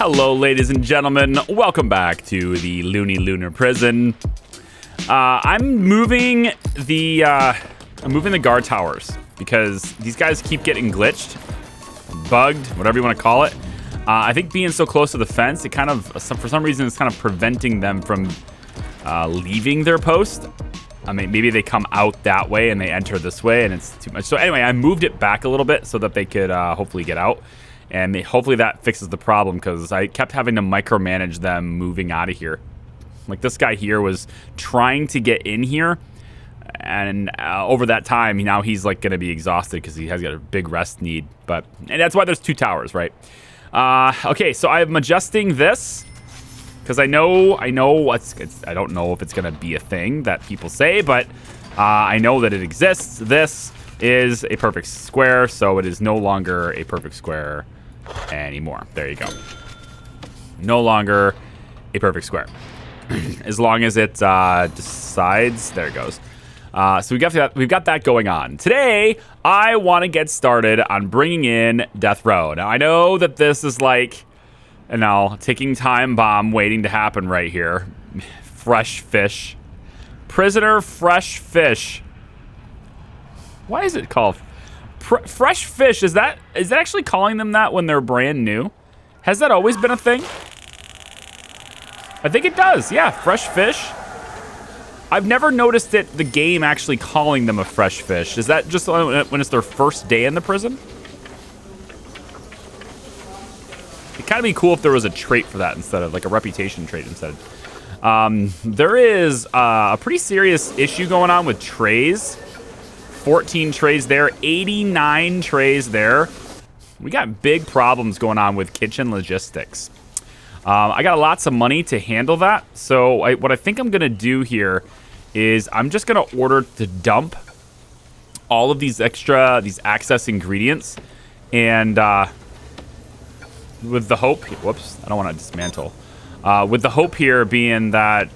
Hello, ladies and gentlemen. Welcome back to the Looney Lunar Prison. I'm moving the guard towers because these guys keep getting glitched, bugged, whatever you want to call it. I think being so close to the fence, it kind of, for some reason, it's kind of preventing them from leaving their post. I mean, maybe they come out that way and they enter this way and it's too much. So anyway, I moved it back a little bit so that they could hopefully get out. And hopefully that fixes the problem because I kept having to micromanage them moving out of here. Like this guy here was trying to get in here. And over that time, now he's like going to be exhausted because he has got a big rest need. And that's why there's two towers, right? Okay, so I'm adjusting this. Because I don't know if it's going to be a thing that people say, but I know that it exists. This is a perfect square, so it is no longer a perfect square anymore. There you go. No longer a perfect square. As long as it decides, there it goes. So we've got that going on. Today, I want to get started on bringing in Death Row. Now, I know that this is like... And now, ticking time bomb waiting to happen right here. Fresh fish. Prisoner fresh fish. Why is it called fresh fish? Is that actually calling them that when they're brand new? Has that always been a thing? I think it does. Yeah, fresh fish. I've never noticed the game actually calling them a fresh fish. Is that just when it's their first day in the prison? It'd kind of be cool if there was a trait for that instead of like a reputation trait instead. There is a pretty serious issue going on with trays. 14 trays there, 89 trays there. We got big problems going on with kitchen logistics. I got lots of money to handle that. So what I think I'm going to do here is I'm just going to order to dump all of these access ingredients and... with the hope, whoops, I don't want to dismantle. With the hope here being that,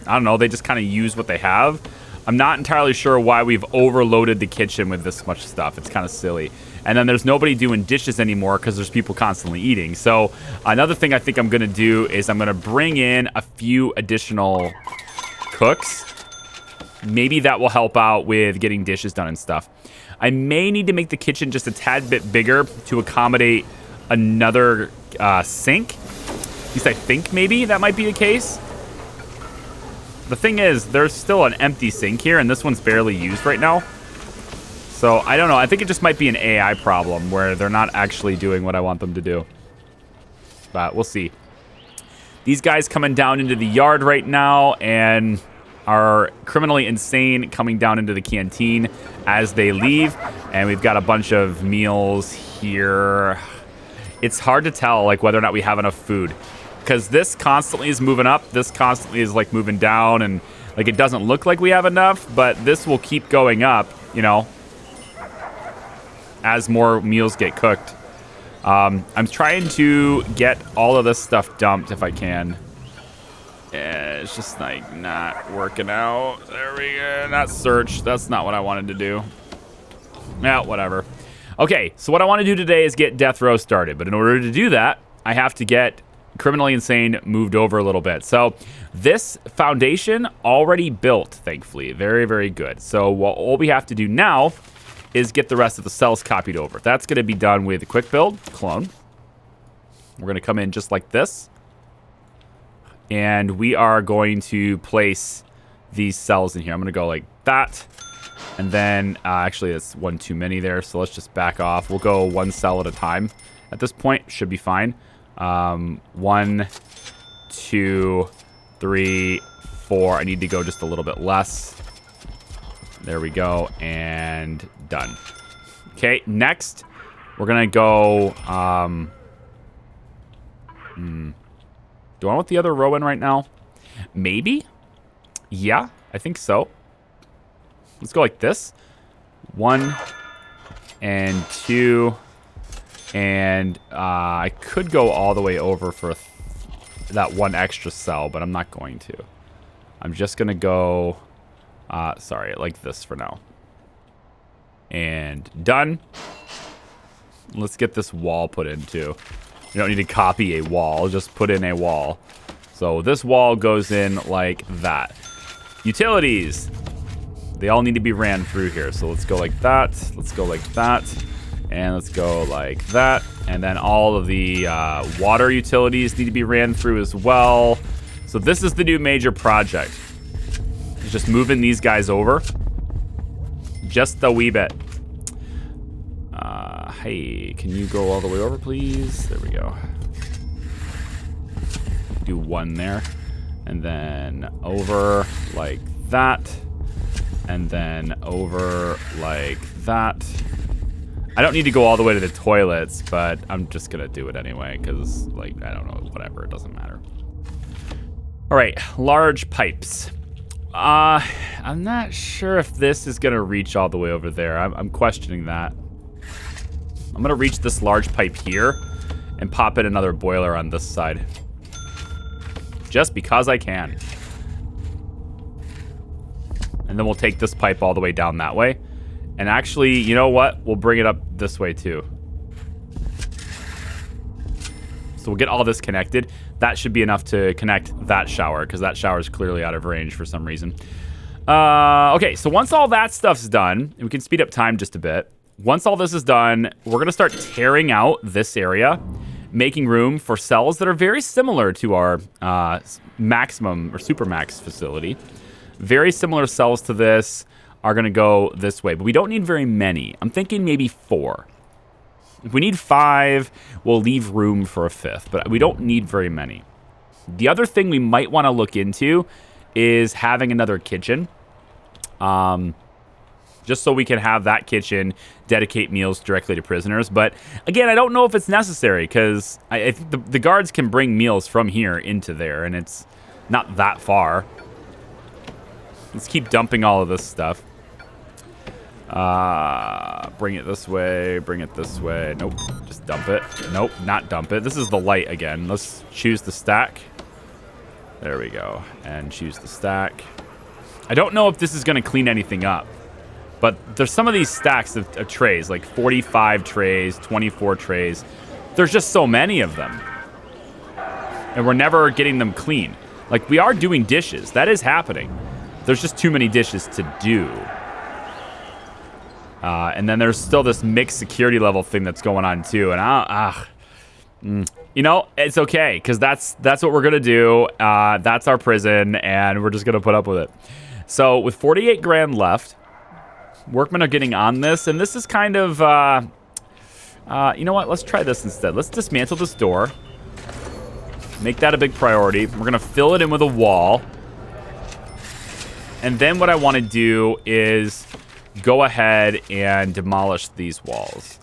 I don't know, they just kind of use what they have. I'm not entirely sure why we've overloaded the kitchen with this much stuff. It's kind of silly. And then there's nobody doing dishes anymore because there's people constantly eating. So another thing I think I'm going to do is I'm going to bring in a few additional cooks. Maybe that will help out with getting dishes done and stuff. I may need to make the kitchen just a tad bit bigger to accommodate another sink. At least I think maybe that might be the case. The thing is, there's still an empty sink here, and this one's barely used right now. So, I don't know. I think it just might be an AI problem where they're not actually doing what I want them to do. But we'll see. These guys coming down into the yard right now and are criminally insane coming down into the canteen as they leave. And we've got a bunch of meals here. It's hard to tell like whether or not we have enough food because this constantly is moving up. This constantly is like moving down and like it doesn't look like we have enough, but this will keep going up, you know, as more meals get cooked. I'm trying to get all of this stuff dumped if I can. Yeah, it's just like not working out. There we go. Not search. That's not what I wanted to do. Yeah, whatever. Okay, so what I want to do today is get Death Row started. But in order to do that, I have to get Criminally Insane moved over a little bit. So this foundation already built, thankfully. Very, very good. So all we have to do now is get the rest of the cells copied over. That's going to be done with a quick build, clone. We're going to come in just like this. And we are going to place these cells in here. I'm going to go like that. And then, actually, that's one too many there, so let's just back off. We'll go one cell at a time. At this point, should be fine. 1, 2, 3, 4. I need to go just a little bit less. There we go, and done. Okay, next, we're going to go... Do I want the other row in right now? Maybe? Yeah, I think so. Let's go like this. 1 and 2. And I could go all the way over for that one extra cell, but I'm not going to. I'm just going to go, sorry, like this for now. And done. Let's get this wall put in too. We don't need to copy a wall, just put in a wall. So this wall goes in like that. Utilities. They all need to be ran through here. So let's go like that. Let's go like that. And let's go like that. And then all of the water utilities need to be ran through as well. So this is the new major project. It's just moving these guys over. Just a wee bit. Hey, can you go all the way over, please? There we go. Do one there. And then over like that. And then over like that. I don't need to go all the way to the toilets, but I'm just gonna do it anyway, because, like, I don't know, whatever, it doesn't matter. All right, large pipes. I'm not sure if this is gonna reach all the way over there. I'm questioning that. I'm gonna reach this large pipe here and pop in another boiler on this side. Just because I can. And then we'll take this pipe all the way down that way. And actually, you know what? We'll bring it up this way too. So we'll get all this connected. That should be enough to connect that shower, because that shower is clearly out of range for some reason. Okay, so once all that stuff's done, and we can speed up time just a bit. Once all this is done, we're gonna start tearing out this area, making room for cells that are very similar to our maximum or supermax facility. Very similar cells to this are gonna go this way, but we don't need very many. I'm thinking maybe 4. If we need 5, we'll leave room for a 5th, but we don't need very many. The other thing we might wanna look into is having another kitchen. Just so we can have that kitchen dedicate meals directly to prisoners. But again, I don't know if it's necessary, because I think the guards can bring meals from here into there, and it's not that far. Let's keep dumping all of this stuff. Bring it this way, bring it this way. Nope, just dump it. Nope, not dump it. This is the light again. Let's choose the stack. There we go, and choose the stack. I don't know if this is gonna clean anything up, but there's some of these stacks of trays, like 45 trays, 24 trays. There's just so many of them. And we're never getting them clean. Like, we are doing dishes. That is happening. There's just too many dishes to do. And then there's still this mixed security level thing that's going on too. And you know, it's okay, because that's what we're gonna do. That's our prison, and we're just gonna put up with it. So with 48 grand left, workmen are getting on this, and this is kind of, you know what? Let's try this instead. Let's dismantle this door. Make that a big priority. We're gonna fill it in with a wall. And then what I want to do is go ahead and demolish these walls.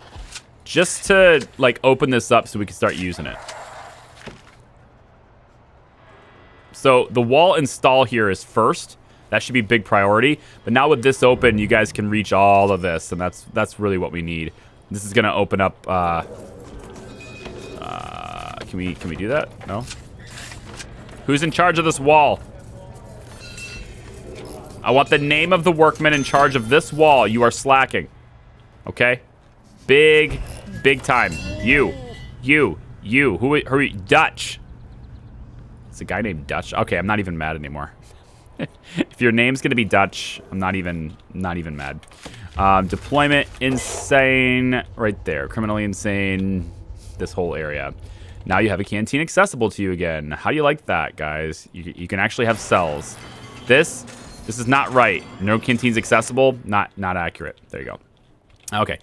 Just to, like, open this up so we can start using it. So the wall install here is first. That should be big priority. But now with this open, you guys can reach all of this, and that's really what we need. This is gonna open up. Can we do that? No. Who's in charge of this wall? I want the name of the workman in charge of this wall. You are slacking. Okay? Big time. You. Who are you? Dutch. It's a guy named Dutch. Okay, I'm not even mad anymore. If your name's gonna be Dutch, I'm not even mad. Deployment insane right there. Criminally insane. This whole area. Now you have a canteen accessible to you again. How do you like that, guys? You can actually have cells. This is not right. No canteens accessible. Not accurate. There you go. Okay.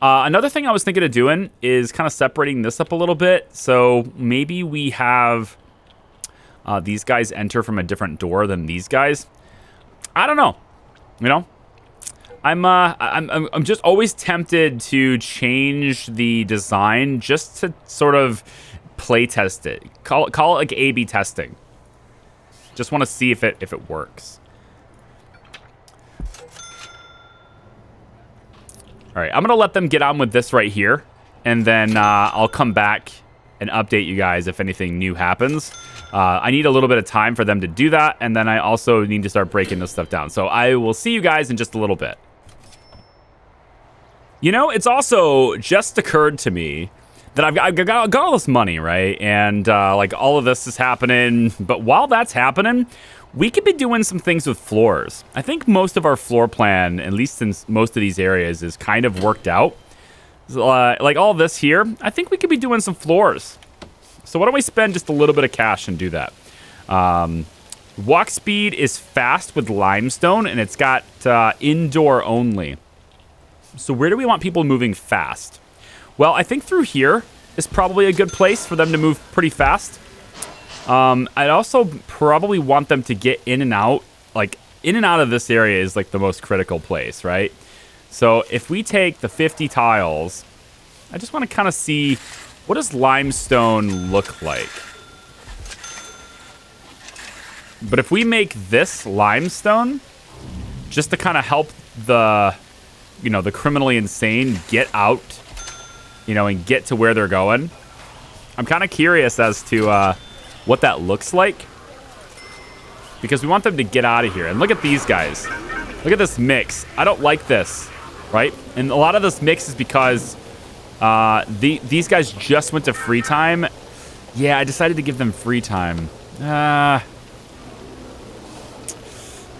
Another thing I was thinking of doing is kind of separating this up a little bit. So maybe we have these guys enter from a different door than these guys. I don't know. You know, I'm just always tempted to change the design just to sort of play test it. Call it like A/B testing. Just want to see if it works. All right, I'm gonna let them get on with this right here, and then I'll come back and update you guys if anything new happens. I need a little bit of time for them to do that, and then I also need to start breaking this stuff down. So I will see you guys in just a little bit. You know, it's also just occurred to me that I've got all this money, right? And like all of this is happening. But while that's happening, we could be doing some things with floors. I think most of our floor plan, at least in most of these areas, is kind of worked out. Like all this here, I think we could be doing some floors. So why don't we spend just a little bit of cash and do that? Walk speed is fast with limestone, and it's got indoor only. So where do we want people moving fast? Well, I think through here is probably a good place for them to move pretty fast. I'd also probably want them to get in and out. Like, in and out of this area is like the most critical place, right? So if we take the 50 tiles, I just want to kind of see, what does limestone look like? But if we make this limestone, just to kind of help the, you know, the criminally insane get out, you know, and get to where they're going, I'm kind of curious as to what that looks like. Because we want them to get out of here. And look at these guys. Look at this mix. I don't like this, right? And a lot of this mix is because these guys just went to free time. Yeah, I decided to give them free time.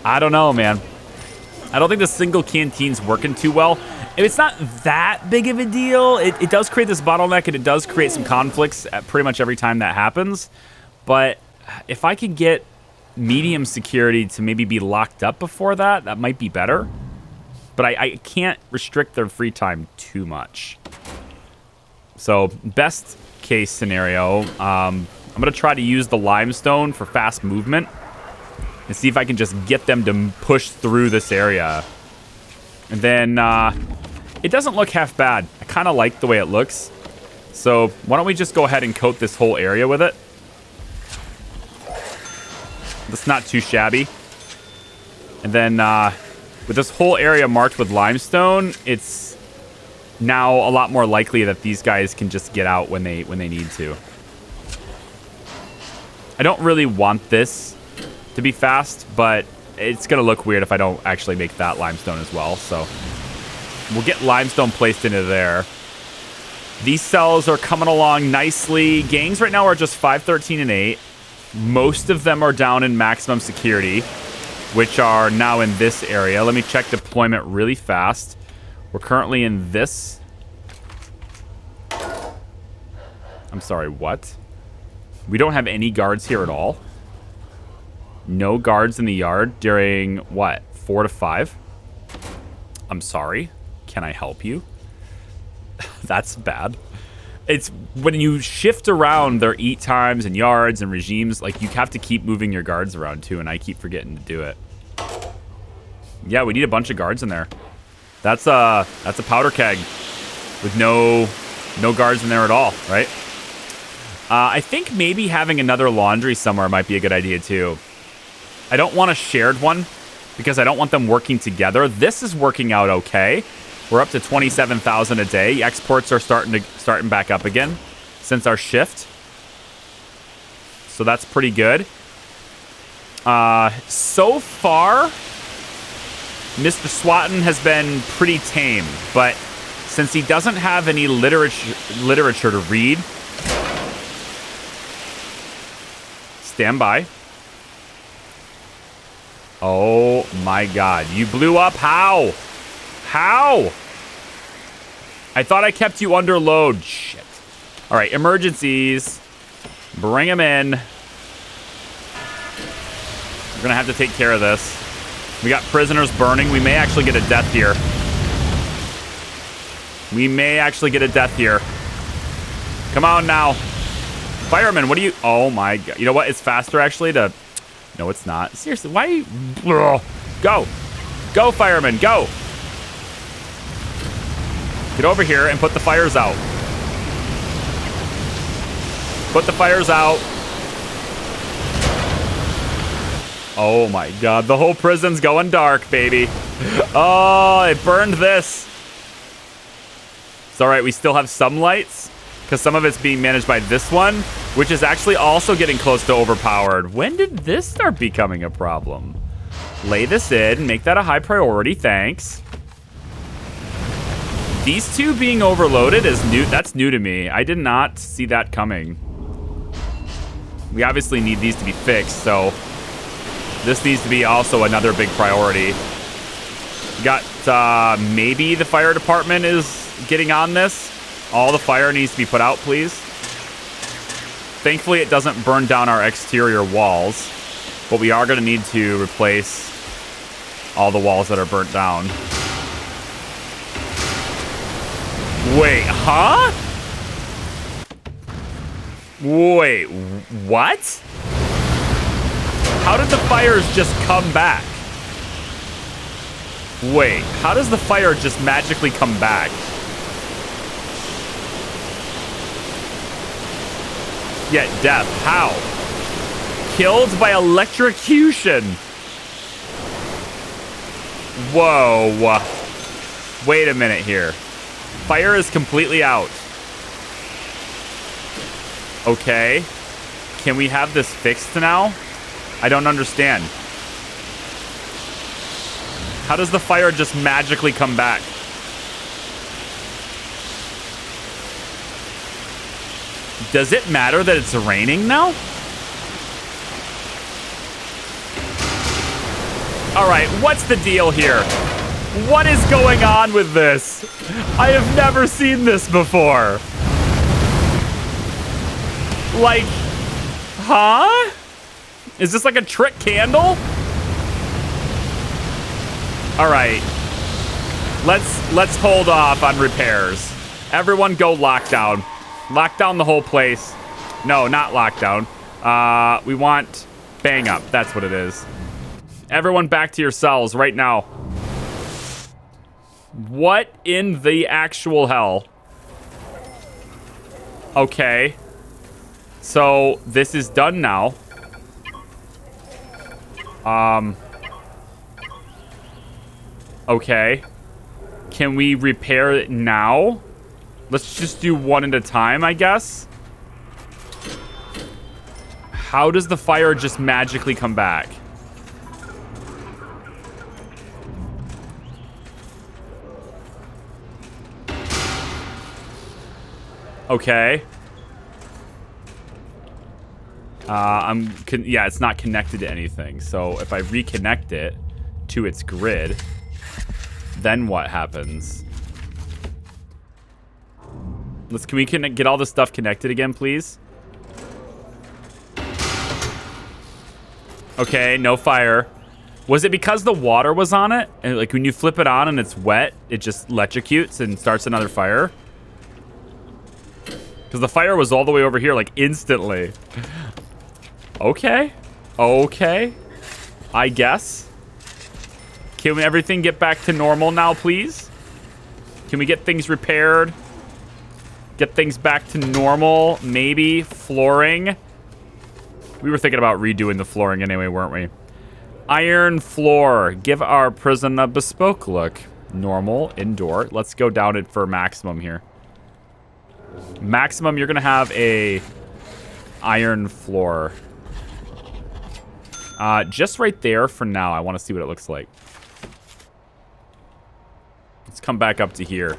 I don't know, man. I don't think the single canteen's working too well. It's not that big of a deal. It does create this bottleneck, and it does create some conflicts at pretty much every time that happens. But if I could get medium security to maybe be locked up before that, that might be better. But I can't restrict their free time too much. So best case scenario, I'm going to try to use the limestone for fast movement and see if I can just get them to push through this area. And then it doesn't look half bad. I kind of like the way it looks. So why don't we just go ahead and coat this whole area with it? That's not too shabby. And then with this whole area marked with limestone, it's now a lot more likely that these guys can just get out when they need to. I don't really want this to be fast, but it's going to look weird if I don't actually make that limestone as well. So we'll get limestone placed into there. These cells are coming along nicely. Gangs right now are just 5, 13, and 8. Most of them are down in maximum security, which are now in this area. Let me check deployment really fast. We're currently in this. I'm sorry, what? We don't have any guards here at all. No guards in the yard during, what, 4 to 5? I'm sorry. Can I help you? That's bad. It's when you shift around their eat times and yards and regimes, like, you have to keep moving your guards around too, and I keep forgetting to do it. Yeah, we need a bunch of guards in there. That's a powder keg with no guards in there at all, right? I think maybe having another laundry somewhere might be a good idea too. I don't want a shared one because I don't want them working together. This is working out okay. We're up to 27,000 a day. Exports are starting back up again since our shift. So that's pretty good. So far, Mr. Swatton has been pretty tame, but since he doesn't have any literature to read, stand by. Oh my God, you blew up. How? How? I thought I kept you under load. Shit. All right, emergencies. Bring them in. We're gonna have to take care of this. We got prisoners burning. We may actually get a death here. We may actually get a death here. Come on now. Fireman, what do you... Oh my God. You know what? It's faster actually to... No, it's not. Seriously, why are you... Ugh. Go. Go, fireman, go. Get over here and put the fires out. Put the fires out. Oh my God, the whole prison's going dark, baby. Oh, it burned this. It's all right, we still have some lights because some of it's being managed by this one, which is actually also getting close to overpowered. When did this start becoming a problem? Lay this in, make that a high priority, thanks. These two being overloaded is new. That's new to me. I did not see that coming. We obviously need these to be fixed, so this needs to be also another big priority. Got, maybe the fire department is getting on this. All the fire needs to be put out, please. Thankfully, it doesn't burn down our exterior walls, but we are going to need to replace all the walls that are burnt down. Wait, huh? Wait, what? How did the fires just come back? Wait, how does the fire just magically come back? Yeah, death. How? Killed by electrocution. Whoa. Wait a minute here. Fire is completely out. Okay. Can we have this fixed now? I don't understand. How does the fire just magically come back? Does it matter that it's raining now? All right, what's the deal here? What is going on with this? I have never seen this before. Like, huh? Is this like a trick candle? All right. Let's hold off on repairs. Everyone go lockdown. Lock down the whole place. No, not lockdown. We want bang up. That's what it is. Everyone back to your cells right now. What in the actual hell? Okay. So this is done now. Okay. Can we repair it now? Let's just do one at a time, I guess. How does the fire just magically come back? Okay. Yeah, it's not connected to anything. So if I reconnect it to its grid, then what happens? Can we get all this stuff connected again, please? Okay, no fire. Was it because the water was on it? And like when you flip it on and it's wet, it just electrocutes and starts another fire? Because the fire was all the way over here, like instantly. Okay. Okay. I guess. Can everything get back to normal now, please? Can we get things repaired? Get things back to normal? Maybe. Flooring. We were thinking about redoing the flooring anyway, weren't we? Iron floor. Give our prison a bespoke look. Normal. Indoor. Let's go down it for maximum here. Maximum, you're going to have a iron floor. Just right there for now. I want to see what it looks like. Let's come back up to here.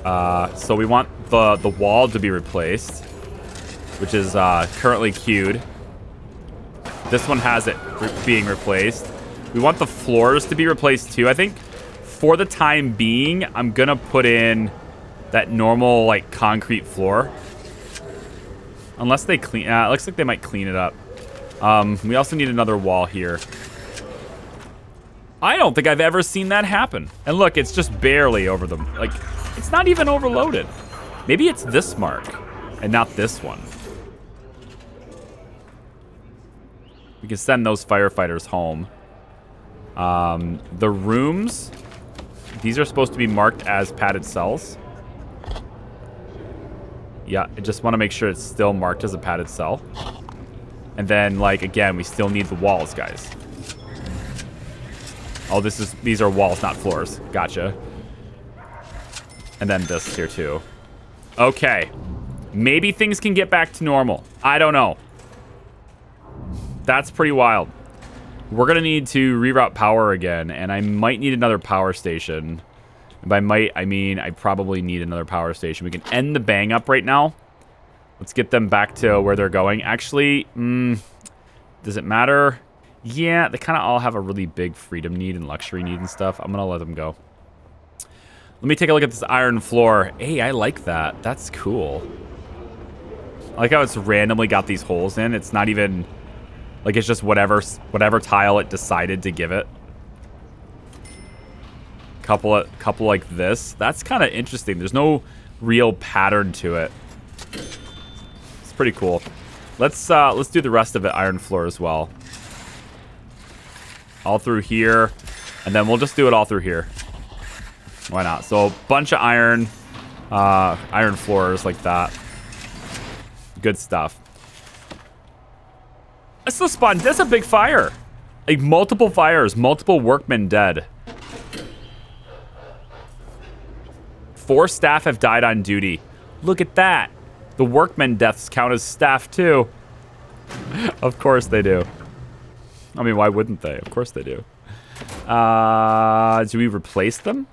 So we want the wall to be replaced, which is currently queued. This one has it being replaced. We want the floors to be replaced too. I think for the time being, I'm going to put in that normal like concrete floor. Unless they clean... it looks like they might clean it up. We also need another wall here. I don't think I've ever seen that happen. And look, it's just barely over them. Like, it's not even overloaded. Maybe it's this mark and not this one. We can send those firefighters home. The rooms, these are supposed to be marked as padded cells. Yeah, I just want to make sure it's still marked as a padded cell. And then, like, again, we still need the walls, guys. Oh, these are walls, not floors. Gotcha. And then this here, too. Okay. Maybe things can get back to normal. I don't know. That's pretty wild. We're going to need to reroute power again, and I might need another power station And by might, I mean I probably need another power station. We can end the bang up right now. Let's get them back to where they're going. Actually, does it matter? Yeah, they kind of all have a really big freedom need and luxury need and stuff. I'm going to let them go. Let me take a look at this iron floor. Hey, I like that. That's cool. I like how it's randomly got these holes in. It's not even... Like, it's just whatever tile it decided to give it. Couple like this. That's kind of interesting. There's no real pattern to it. It's pretty cool. Let's do the rest of it iron floor as well. All through here. And then we'll just do it all through here. Why not? So, a bunch of iron floors like that. Good stuff. That's the spawn. That's a big fire. Like, multiple fires. Multiple workmen dead. 4 staff have died on duty. Look at that. The workmen deaths count as staff, too. Of course they do. I mean, why wouldn't they? Of course they do. Do we replace them?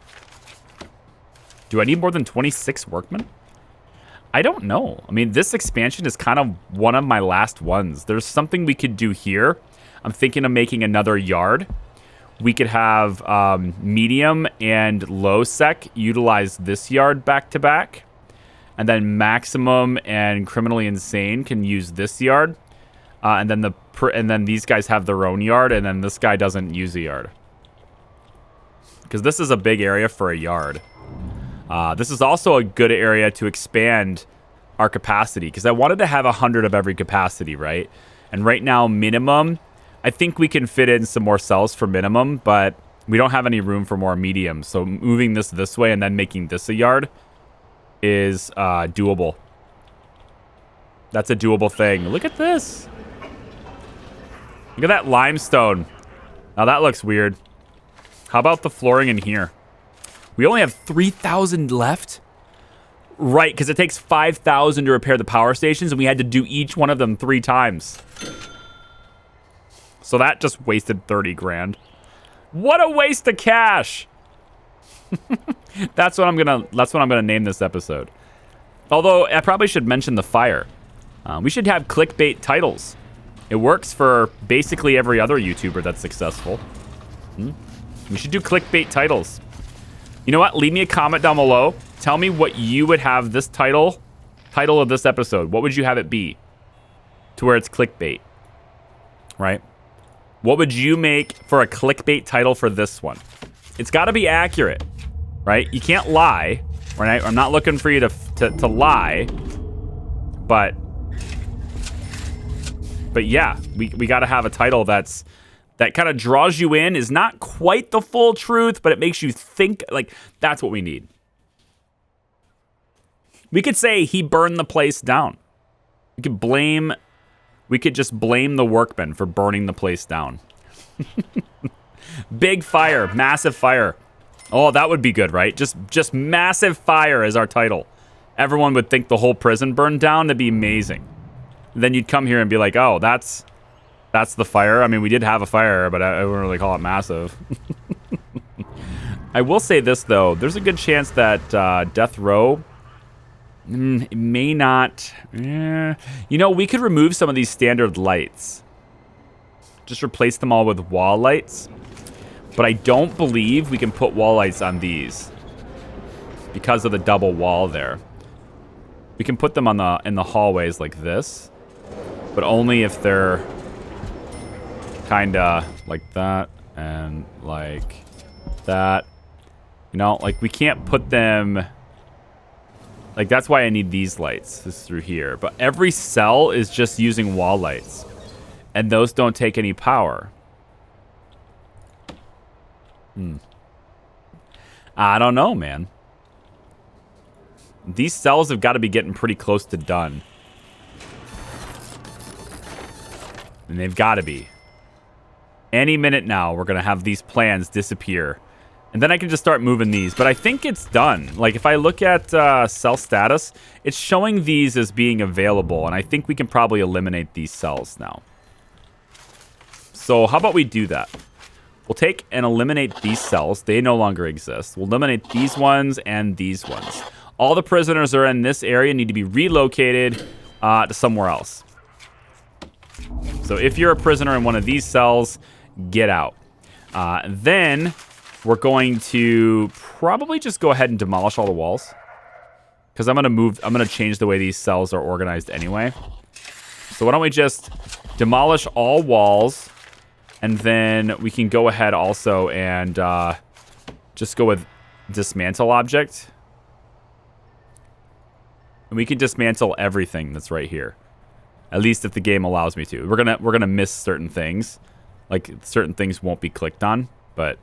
Do I need more than 26 workmen? I don't know. I mean, this expansion is kind of one of my last ones. There's something we could do here. I'm thinking of making another yard. We could have medium and low sec utilize this yard back to back. And then maximum and criminally insane can use this yard. And then these guys have their own yard, and then this guy doesn't use a yard. Because this is a big area for a yard. This is also a good area to expand our capacity, because I wanted to have 100 of every capacity, right? And right now, minimum, I think we can fit in some more cells for minimum, but we don't have any room for more medium. So moving this way and then making this a yard is doable. That's a doable thing. Look at this. Look at that limestone. Now that looks weird. How about the flooring in here? We only have 3,000 left. Right, because it takes 5,000 to repair the power stations, and we had to do each one of them 3 times. So that just wasted 30 grand. What a waste of cash. That's what I'm gonna name this episode. Although I probably should mention the fire. We should have clickbait titles. It works for basically every other YouTuber that's successful. We should do clickbait titles. You know what? Leave me a comment down below. Tell me what you would have this title of this episode. What would you have it be? To where it's clickbait. Right? What would you make for a clickbait title for this one? It's got to be accurate. Right? You can't lie. Right? I'm not looking for you to lie. But yeah, we got to have a title that kind of draws you in, is not quite the full truth, but it makes you think. Like, that's what we need. We could say he burned the place down. We could just blame the workmen for burning the place down. Big fire, massive fire. Oh, that would be good, right? Just massive fire as our title. Everyone would think the whole prison burned down. That'd be amazing. Then you'd come here and be like, oh, that's the fire. I mean, we did have a fire, but I wouldn't really call it massive. I will say this, though. There's a good chance that Death Row it may not... You know, we could remove some of these standard lights. Just replace them all with wall lights. But I don't believe we can put wall lights on these because of the double wall there. We can put them on in the hallways like this, but only if they're kind of like that and like that. You know, like we can't put them... Like, that's why I need these lights. This is through here. But every cell is just using wall lights. And those don't take any power. I don't know, man. These cells have got to be getting pretty close to done. And they've got to be. Any minute now, we're going to have these plans disappear. And then I can just start moving these. But I think it's done. Like, if I look at cell status, it's showing these as being available. And I think we can probably eliminate these cells now. So how about we do that? We'll take and eliminate these cells. They no longer exist. We'll eliminate these ones and these ones. All the prisoners are in this area need to be relocated to somewhere else. So if you're a prisoner in one of these cells, get out. Then we're going to probably just go ahead and demolish all the walls. Because I'm going to change the way these cells are organized anyway. So why don't we just demolish all walls, and then we can go ahead also and just go with dismantle object. And we can dismantle everything that's right here. At least if the game allows me to. We're gonna miss certain things. Like certain things won't be clicked on, but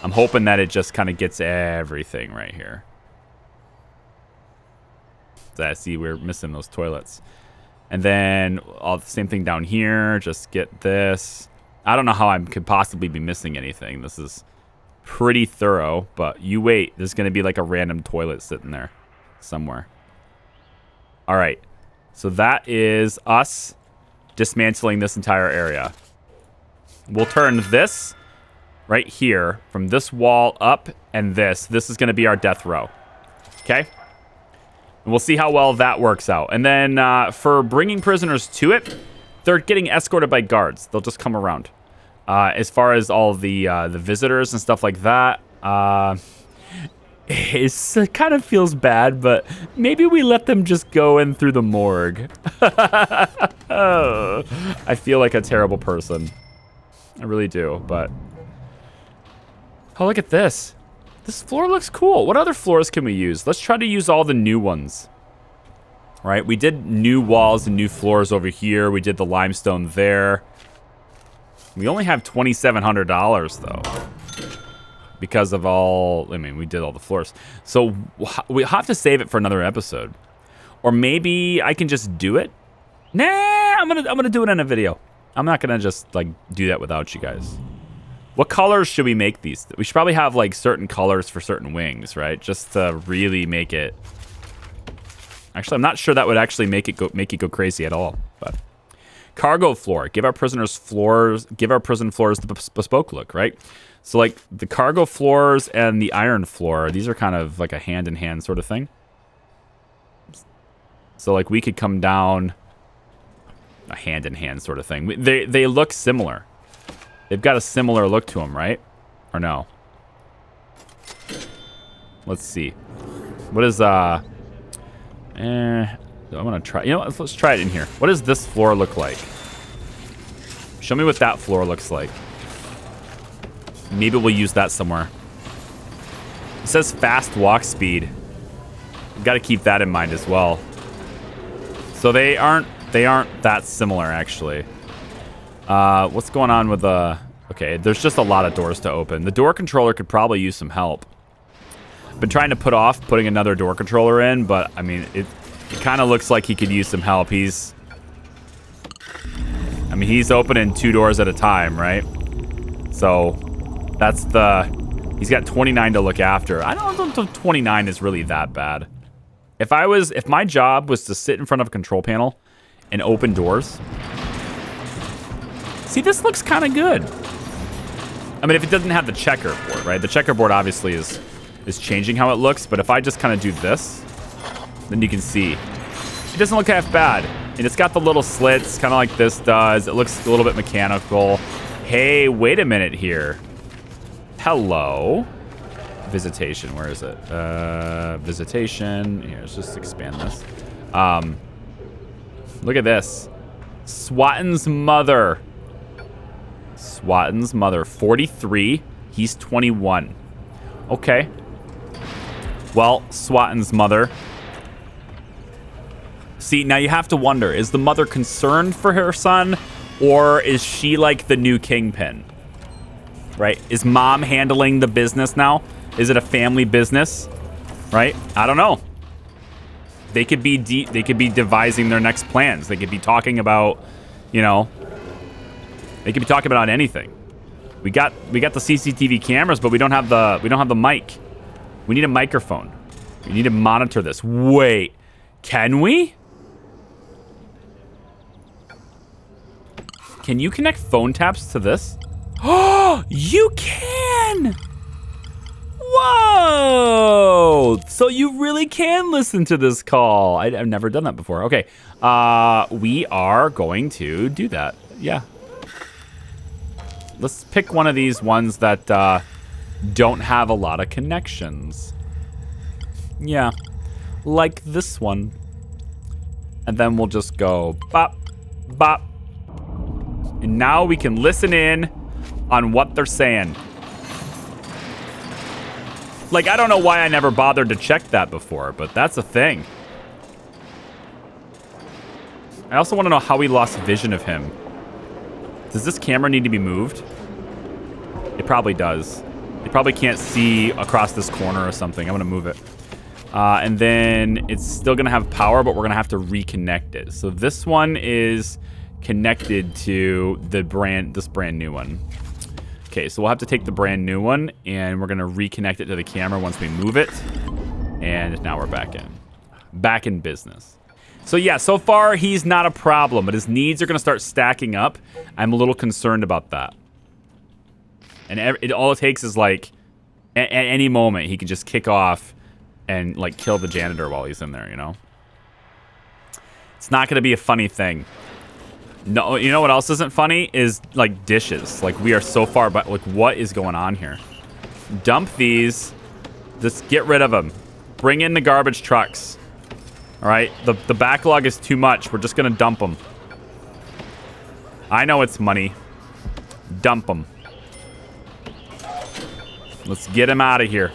I'm hoping that it just kind of gets everything right here. So I see we're missing those toilets. And then all the same thing down here. Just get this. I don't know how I could possibly be missing anything. This is pretty thorough, but you wait. There's going to be like a random toilet sitting there somewhere. All right. So that is us dismantling this entire area. We'll turn this right here from this wall up and this. This is going to be our death row. Okay? And we'll see how well that works out. And then for bringing prisoners to it, they're getting escorted by guards. They'll just come around. As far as all the visitors and stuff like that, it kind of feels bad, but maybe we let them just go in through the morgue. Oh, I feel like a terrible person. I really do, but... Oh, look at this. This floor looks cool. What other floors can we use? Let's try to use all the new ones. Right, we did new walls and new floors over here. We did the limestone there. We only have $2,700 though. Because of all, I mean, we did all the floors. So we have to save it for another episode. Or maybe I can just do it. Nah, I'm gonna do it in a video. I'm not gonna just like do that without you guys. What colors should we make these? We should probably have like certain colors for certain wings, right? Just to really make it. Actually, I'm not sure that would actually make it go crazy at all. But cargo floor, give our prison floors the bespoke look, right? So like the cargo floors and the iron floor, these are kind of like a hand-in-hand sort of thing. So like we could come down a hand-in-hand sort of thing. They look similar. They've got a similar look to them, right? Or no? Let's see. What is I'm gonna try. You know what? Let's try it in here. What does this floor look like? Show me what that floor looks like. Maybe we'll use that somewhere. It says fast walk speed. We've got to keep that in mind as well. So they aren't that similar actually. What's going on with the... Okay, there's just a lot of doors to open. The door controller could probably use some help. Been trying to put off putting another door controller in, but I mean it kind of looks like he could use some help. He's opening 2 doors at a time, right? So that's he's got 29 to look after. I don't think 29 is really that bad. If my job was to sit in front of a control panel and open doors. See, this looks kind of good. I mean, if it doesn't have the checkerboard, right? The checkerboard obviously is changing how it looks, but if I just kind of do this, then you can see it doesn't look half bad. And it's got the little slits, kind of like this does. It looks a little bit mechanical. Hey, wait a minute here. Hello. Visitation, where is it? Visitation. Here, let's just expand this. Look at this. Swatton's mother. Swatton's mother, 43. He's 21. Okay. Well, Swatton's mother. See, now you have to wonder, is the mother concerned for her son, or is she like the new kingpin? Right? Is mom handling the business now? Is it a family business? Right? I don't know. They could be devising their next plans. They could be talking about, you know, they could be talking about anything. We got the CCTV cameras, but we don't have the mic. We need a microphone. We need to monitor this. Wait, can we? Can you connect phone taps to this? Oh, you can! Whoa! So you really can listen to this call. I've never done that before. Okay, we are going to do that. Yeah. Let's pick one of these ones that don't have a lot of connections. Yeah, like this one. And then we'll just go bop, bop. And now we can listen in on what they're saying. Like, I don't know why I never bothered to check that before, but that's a thing. I also want to know how we lost vision of him. Does this camera need to be moved? It probably does. They probably can't see across this corner or something. I'm going to move it. And then it's still going to have power, but we're going to have to reconnect it. So this one is connected to this brand new one. Okay, so we'll have to take the brand new one, and we're going to reconnect it to the camera once we move it. And now we're back in business. So yeah, so far he's not a problem, but his needs are going to start stacking up. I'm a little concerned about that. And all it takes is like, at any moment, he can just kick off and like kill the janitor while he's in there, you know? It's not going to be a funny thing. No, you know what else isn't funny? Is like dishes. Like we are so far, but like what is going on here? Dump these. Just get rid of them. Bring in the garbage trucks. All right, the backlog is too much. We're just going to dump them. I know it's money. Dump them. Let's get him out of here.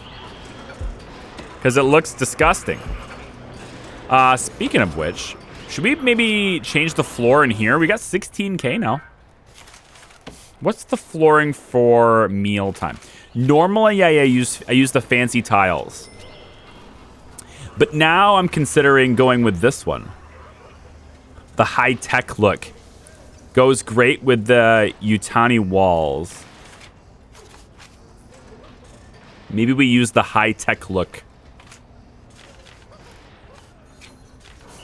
Because it looks disgusting. Speaking of which, should we maybe change the floor in here? We got 16K now. What's the flooring for mealtime? Normally, I use the fancy tiles. But now I'm considering going with this one. The high-tech look. Goes great with the Utani walls. Maybe we use the high-tech look.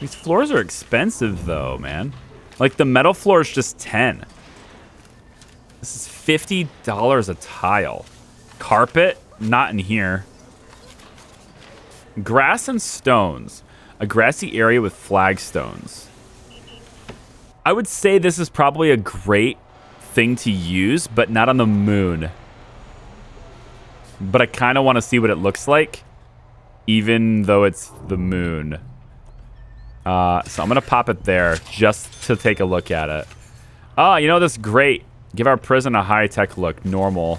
These floors are expensive, though, man. Like, the metal floor is just 10. This is $50 a tile. Carpet? Not in here. Grass and stones. A grassy area with flagstones. I would say this is probably a great thing to use, but not on the moon. But I kind of want to see what it looks like, even though it's the moon. So I'm going to pop it there just to take a look at it. Oh, you know, this is great. Give our prison a high-tech look. Normal.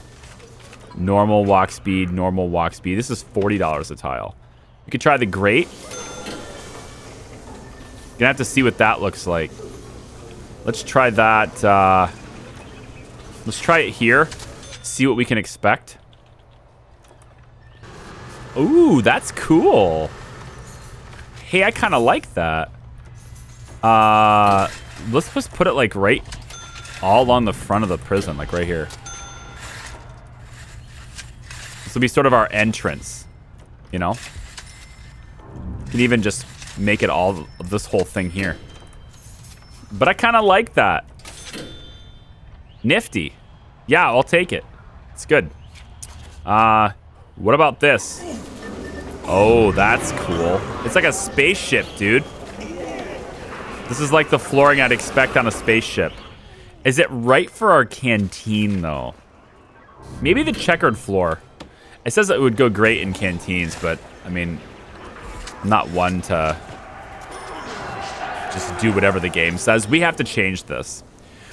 Normal walk speed. Normal walk speed. This is $40 a tile. You could try the grate. You're going to have to see what that looks like. Let's try that. Let's try it here. See what we can expect. Ooh, that's cool. Hey, I kind of like that. Let's just put it like right all on the front of the prison, like right here. This will be sort of our entrance, you know? You can even just make it all of this whole thing here. But I kind of like that. Nifty. Yeah, I'll take it. It's good. What about this? Oh, that's cool. It's like a spaceship, dude. This is like the flooring I'd expect on a spaceship. Is it right for our canteen, though? Maybe the checkered floor. It says it would go great in canteens, but, I mean, I'm not one to just do whatever the game says. We have to change this.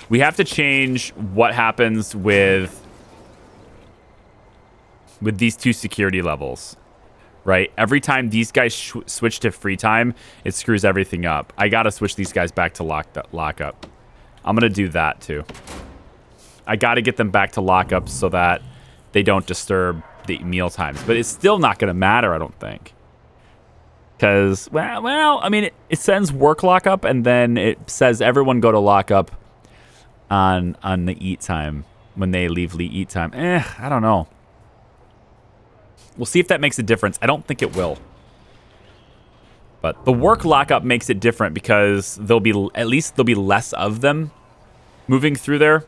We have to change what happens with these two security levels. Right? Every time these guys switch to free time, it screws everything up. I gotta switch these guys back to lockup. I'm gonna do that too. I gotta get them back to lockup so that they don't disturb the meal times. But it's still not gonna matter, I don't think. Because, well, I mean, it sends work lockup, and then it says everyone go to lockup on the eat time when they leave eat time. I don't know. We'll see if that makes a difference. I don't think it will. But the work lockup makes it different because at least there'll be less of them moving through there.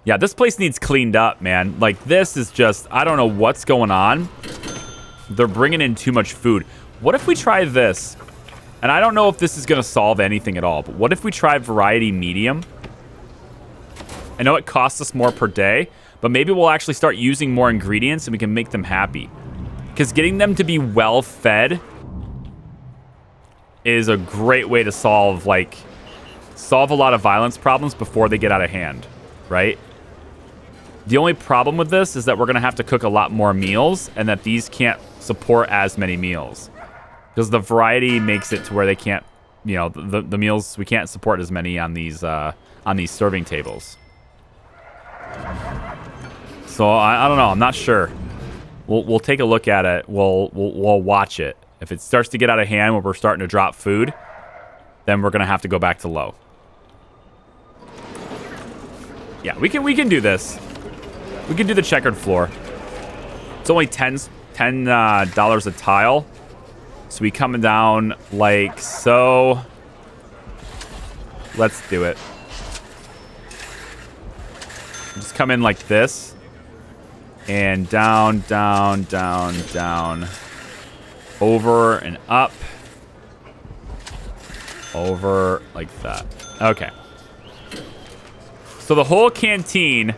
Yeah, this place needs cleaned up, man. Like, this is just, I don't know what's going on. They're bringing in too much food. What if we try this? And I don't know if this is going to solve anything at all, but what if we try variety medium? I know it costs us more per day, but maybe we'll actually start using more ingredients and we can make them happy. Because getting them to be well fed is a great way to solve a lot of violence problems before they get out of hand, right? The only problem with this is that we're going to have to cook a lot more meals and that these can't support as many meals. Because the variety makes it to where they can't, you know, the meals, we can't support as many on these serving tables. So I don't know. I'm not sure. We'll take a look at it. We'll watch it. If it starts to get out of hand where we're starting to drop food, then we're going to have to go back to low. Yeah, we can do this. We can do the checkered floor. It's only $10 a tile. So we coming down like so. Let's do it. Just come in like this. And down, down, down, down. Over and up. Over like that. Okay. So the whole canteen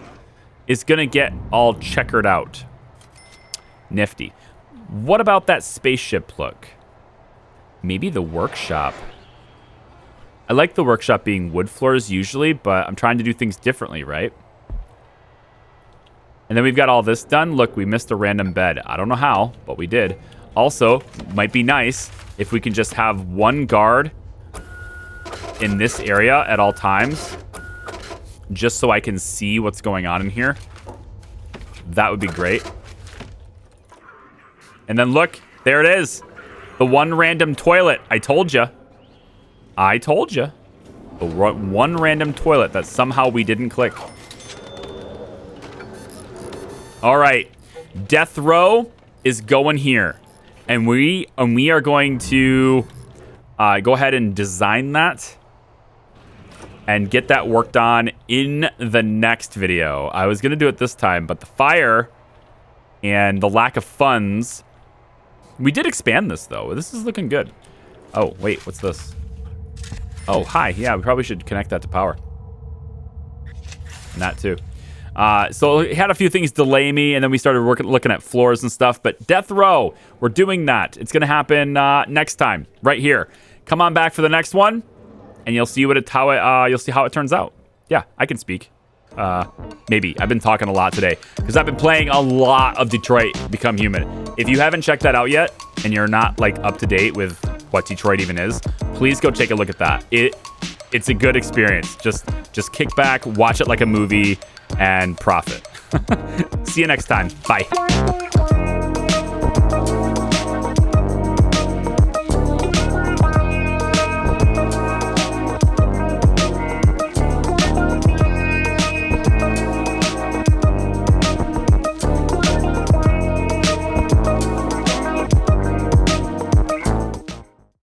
is going to get all checkered out. Nifty. What about that spaceship look? Maybe the workshop. I like the workshop being wood floors usually, but I'm trying to do things differently, right? And then we've got all this done. Look, we missed a random bed. I don't know how, but we did. Also, might be nice if we can just have one guard in this area at all times, just so I can see what's going on in here. That would be great. And then look, there it is. The one random toilet. I told you. I told you. The one random toilet that somehow we didn't click. All right. Death row is going here. And we are going to go ahead and design that and get that worked on in the next video. I was going to do it this time, but the fire and the lack of funds. We did expand this, though. This is looking good. Oh, wait, what's this? Oh, hi. Yeah, we probably should connect that to power. And that, too. So it had a few things delay me, and then we started looking at floors and stuff. But Death Row, we're doing that. It's going to happen next time, right here. Come on back for the next one, and you'll see you'll see how it turns out. Yeah, I can speak. Maybe. I've been talking a lot today because I've been playing a lot of Detroit Become Human. If you haven't checked that out yet and you're not like up to date with what Detroit even is, please go take a look at that. It's a good experience. Just kick back, watch it like a movie, and profit. See you next time. Bye.